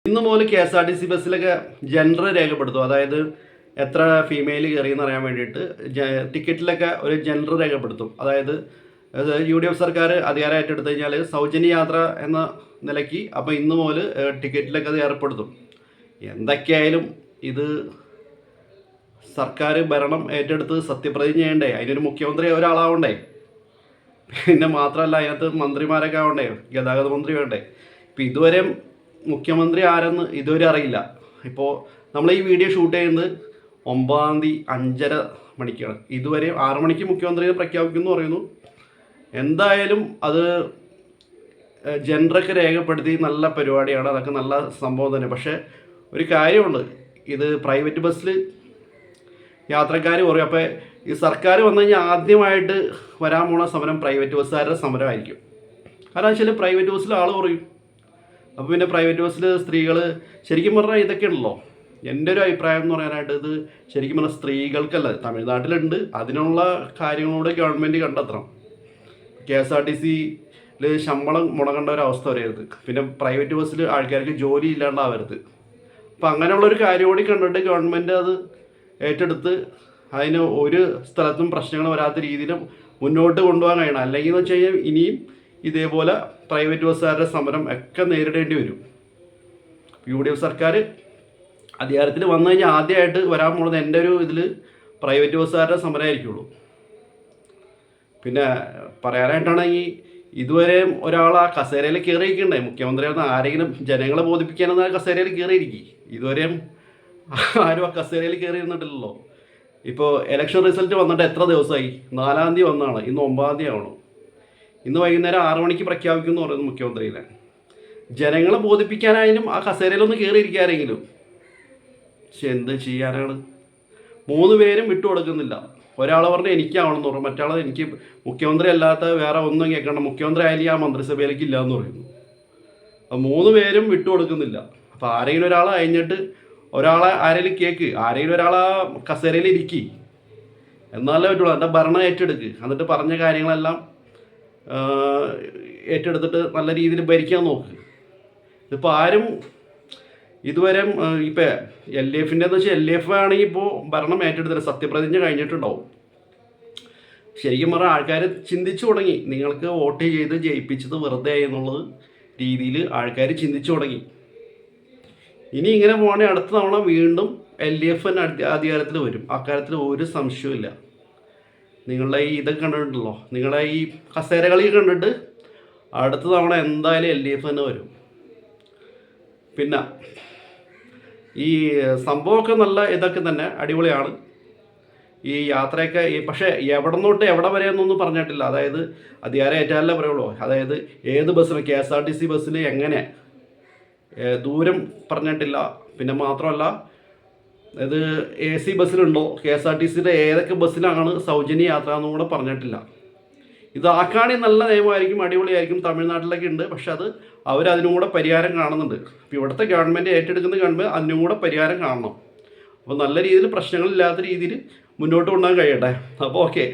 ഇന്ന് മുതൽ KSRTC ബസ്സിലൊക്കെ ജെൻഡർ രേഖപ്പെടുത്തും. അതായത് എത്ര ഫീമെയിൽ കയറിയെന്ന് അറിയാൻ വേണ്ടിയിട്ട് ടിക്കറ്റിലൊക്കെ ഒരു ജെൻഡർ രേഖപ്പെടുത്തും. അതായത് UDF സർക്കാർ അധികാരം ഏറ്റെടുത്തു കഴിഞ്ഞാൽ സൗജന്യ യാത്ര എന്ന നിലയ്ക്ക് അപ്പോൾ ഇന്ന് മുതൽ ടിക്കറ്റിലൊക്കെ അത് ഏർപ്പെടുത്തും. എന്തൊക്കെയായാലും ഇത് സർക്കാർ ഭരണം ഏറ്റെടുത്ത് സത്യപ്രതിജ്ഞ ചെയ്യണ്ടേ, അതിനൊരു മുഖ്യമന്ത്രി ഒരാളാവണ്ടേ, പിന്നെ മാത്രമല്ല അതിനകത്ത് മന്ത്രിമാരൊക്കെ ആവണ്ടേ, ഗതാഗത മന്ത്രി വേണ്ടേ. ഇപ്പം ഇതുവരെ മുഖ്യമന്ത്രി ആരെന്ന് ഇതുവരെ അറിയില്ല. ഇപ്പോൾ നമ്മൾ ഈ വീഡിയോ ഷൂട്ട് ചെയ്യുന്നത് 9-ാം തീയതി 5:30 മണിക്കാണ്. ഇതുവരെ 6 മണിക്ക് മുഖ്യമന്ത്രിയെ പ്രഖ്യാപിക്കുമെന്ന് പറയുന്നു. എന്തായാലും അത് ജെൻഡറൊക്കെ രേഖപ്പെടുത്തി നല്ല പരിപാടിയാണ്, അതൊക്കെ നല്ല സംഭവം തന്നെ. പക്ഷേ ഒരു കാര്യമുണ്ട്, ഇത് പ്രൈവറ്റ് ബസ്സിൽ യാത്രക്കാർ കുറയും. അപ്പോൾ ഈ സർക്കാർ വന്നു കഴിഞ്ഞാൽ ആദ്യമായിട്ട് വരാൻ പോണ സമരം പ്രൈവറ്റ് ബസ്സുകാരുടെ സമരമായിരിക്കും. കാരണം വെച്ചാൽ പ്രൈവറ്റ് ബസ്സിൽ ആൾ കുറയും. അപ്പോൾ പിന്നെ പ്രൈവറ്റ് ബസ്സിൽ സ്ത്രീകൾ ശരിക്കും പറഞ്ഞാൽ ഇതൊക്കെ ഉണ്ടല്ലോ. എൻ്റെ ഒരു അഭിപ്രായം എന്ന് പറയാനായിട്ട് ഇത് ശരിക്കും പറഞ്ഞാൽ സ്ത്രീകൾക്കല്ല, തമിഴ്നാട്ടിലുണ്ട്, അതിനുള്ള കാര്യങ്ങളോട് ഗവൺമെൻറ് കണ്ടെത്തണം. KSRTCയിൽ ശമ്പളം മുടങ്ങേണ്ട ഒരു അവസ്ഥ വരരുത്, പിന്നെ പ്രൈവറ്റ് ബസ്സിൽ ആൾക്കാർക്ക് ജോലി ഇല്ലാണ്ടാവരുത്. അപ്പം അങ്ങനെയുള്ളൊരു കാര്യം കൂടി കണ്ടിട്ട് ഗവൺമെൻറ് അത് ഏറ്റെടുത്ത് അതിന് ഒരു സ്ഥലത്തും പ്രശ്നങ്ങൾ വരാത്ത രീതിയിൽ മുന്നോട്ട് കൊണ്ടുപോകാൻ കഴിയണം. അല്ലെങ്കിൽ എന്ന് വെച്ച് കഴിഞ്ഞാൽ ഇനിയും ഇതേപോലെ പ്രൈവറ്റ് ബസ്സുകാരുടെ സമരം ഒക്കെ നേരിടേണ്ടി വരും. UDF സർക്കാർ അധികാരത്തിൽ വന്നു കഴിഞ്ഞാൽ ആദ്യമായിട്ട് വരാൻ പോകുന്നത് എൻ്റെ ഒരു ഇതിൽ പ്രൈവറ്റ് ബസ്സുകാരുടെ സമരമായിരിക്കുള്ളൂ. പിന്നെ പറയാനായിട്ടാണെങ്കിൽ ഇതുവരെ ഒരാൾ ആ കസേരയിൽ കയറിയിരിക്കണ്ടേ, മുഖ്യമന്ത്രി ആരെങ്കിലും ജനങ്ങളെ ബോധിപ്പിക്കാനെന്ന് ആ കസേരയിൽ കയറിയിരിക്കും. ഇതുവരെയും ആരും ആ കസേരയിൽ കയറി ഇരുന്നിട്ടില്ലല്ലോ. ഇപ്പോൾ ഇലക്ഷൻ റിസൾട്ട് വന്നിട്ട് എത്ര ദിവസമായി? 4-ാം തീയതി വന്നതാണ്, ഇന്ന് 9-ാം തീയതി ആവണം. ഇന്ന് വൈകുന്നേരം 6 മണിക്ക് പ്രഖ്യാപിക്കുമെന്ന് പറയുന്നു മുഖ്യമന്ത്രിനെ. ജനങ്ങളെ ബോധിപ്പിക്കാനായാലും ആ കസേരയിലൊന്ന് കയറിയിരിക്കാരെങ്കിലും. പക്ഷെ എന്ത് ചെയ്യാനാണ്, 3 പേരും വിട്ടുകൊടുക്കുന്നില്ല. ഒരാൾ പറഞ്ഞ് എനിക്കാവണമെന്ന് പറഞ്ഞു, മറ്റാൾ എനിക്ക് മുഖ്യമന്ത്രി അല്ലാത്ത വേറെ ഒന്നും കേൾക്കണ്ട, മുഖ്യമന്ത്രി ആയാലും ആ മന്ത്രിസഭയിലേക്ക് ഇല്ല എന്ന് പറയുന്നു. അപ്പോൾ 3 പേരും വിട്ടുകൊടുക്കുന്നില്ല. അപ്പോൾ ആരെങ്കിലും ഒരാൾ കഴിഞ്ഞിട്ട് ഒരാളെ ആരെങ്കിലും കേൾക്ക്, ആരെങ്കിലും ഒരാൾ ആ കസേരയിൽ ഇരിക്കി, എന്നാലേ പറ്റുള്ളൂ. എൻ്റെ ഭരണം ഏറ്റെടുക്ക്, എന്നിട്ട് പറഞ്ഞ കാര്യങ്ങളെല്ലാം ഏറ്റെടുത്തിട്ട് നല്ല രീതിയിൽ ഭരിക്കാൻ നോക്ക്. ഇതിപ്പോൾ ആരും ഇതുവരെ ഇപ്പോൾ LDFൻ്റെ എന്ന് വെച്ചാൽ LDF ആണെങ്കിൽ ഇപ്പോൾ ഭരണം ഏറ്റെടുത്തിട്ട് സത്യപ്രതിജ്ഞ കഴിഞ്ഞിട്ടുണ്ടാവും. ശരിക്കും പറഞ്ഞാൽ ആൾക്കാർ ചിന്തിച്ചു തുടങ്ങി, നിങ്ങൾക്ക് വോട്ട് ചെയ്ത് ജയിപ്പിച്ചത് വെറുതെ ആയി എന്നുള്ളത് രീതിയിൽ ആൾക്കാർ ചിന്തിച്ചു തുടങ്ങി. ഇനി ഇങ്ങനെ പോകണമെങ്കിൽ അടുത്ത തവണ വീണ്ടും LDF തന്നെ അധികാരത്തിൽ വരും, അക്കാര്യത്തിൽ ഒരു സംശയമില്ല. നിങ്ങളുടെ ഈ ഇതൊക്കെ കണ്ടിട്ടുണ്ടല്ലോ, നിങ്ങളുടെ ഈ കസേരകളി കണ്ടിട്ട് അടുത്ത തവണ എന്തായാലും LDF തന്നെ വരും. പിന്നെ ഈ സംഭവമൊക്കെ നല്ല ഇതൊക്കെ തന്നെ അടിപൊളിയാണ്, ഈ യാത്രയൊക്കെ. പക്ഷേ എവിടെ നിന്നോട്ട് എവിടെ വരെ എന്നൊന്നും പറഞ്ഞിട്ടില്ല. അതായത് അധികാരം ഏറ്റാലേ പറയുള്ളൂ. അതായത് ഏത് ബസ്സിന് KSRTC ബസ്സിൽ എങ്ങനെ ദൂരം പറഞ്ഞിട്ടില്ല. പിന്നെ മാത്രമല്ല ഇത് AC ബസ്സിലുണ്ടോ, KSRTCയുടെ ഏതൊക്കെ ബസ്സിലാണ് സൗജന്യ യാത്ര എന്നും കൂടെ പറഞ്ഞിട്ടില്ല. ഇതാക്കാണെങ്കിൽ നല്ല നിയമമായിരിക്കും, അടിപൊളിയായിരിക്കും. തമിഴ്നാട്ടിലൊക്കെ ഉണ്ട്, പക്ഷെ അത് അവരതിനും കൂടെ പരിഹാരം കാണുന്നുണ്ട്. അപ്പോൾ ഇവിടുത്തെ ഗവൺമെൻറ് ഏറ്റെടുക്കുന്ന ഗവൺമെൻറ് അതിനും കൂടെ പരിഹാരം കാണണം. അപ്പോൾ നല്ല രീതിയിൽ പ്രശ്നങ്ങളില്ലാത്ത രീതിയിൽ മുന്നോട്ട് കൊണ്ടുപോകാൻ കഴിയട്ടെ. അപ്പോൾ ഓക്കെ.